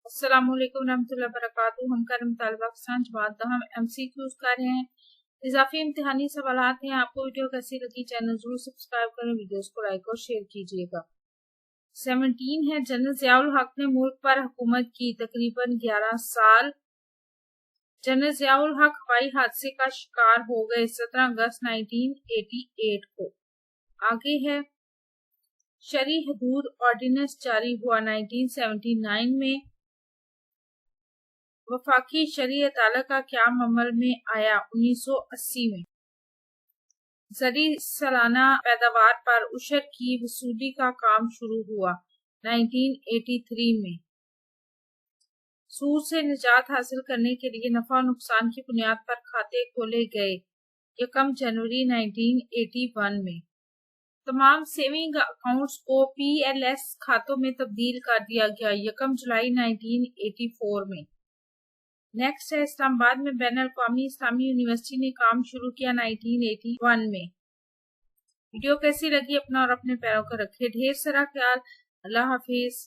अस्सलाम वालेकुम रहमतुल्लाहि व बरकातुहू। हम कर मुतालबा पाकिस्तान जमात हम MCQs कर रहे हैं। इजाफी इम्तिहानी सवालात हैं। आपको वीडियो कैसी लगी चैनल जरूर सब्सक्राइब करें, वीडियोस को लाइक और शेयर कीजिएगा। 17 है, जनरल ज़ियाउल हक ने मुल्क पर हुकूमत की तकरीबन 11 साल। जनरल ज़ियाउल हक हवाई हादसे का शिकार हो गए 17 अगस्त 1988 को। आगे है, शरई हदूद ऑर्डिनेंस जारी हुआ 1979 में। वफाकी शरई अदालत का क़याम अमल में आया 1980 में। ज़री सालाना पैदावार पर उशर की वसूली का काम शुरू हुआ 1983 में। सूद से निजात हासिल करने के लिए नफा और नुकसान की बुनियाद पर खाते खोले गए 1 जनवरी 1981 में। तमाम सेविंग अकाउंट्स को PLS खातों में तब्दील कर दिया गया 1 जुलाई 1984 में। नेक्स्ट है, इस्लामाबाद में बैन अल-अक़वामी इस्लामी यूनिवर्सिटी ने काम शुरू किया 1981 में। वीडियो कैसी लगी अपना और अपने पैरों का रखिए ढेर सारा ख्याल। अल्लाह हाफिज।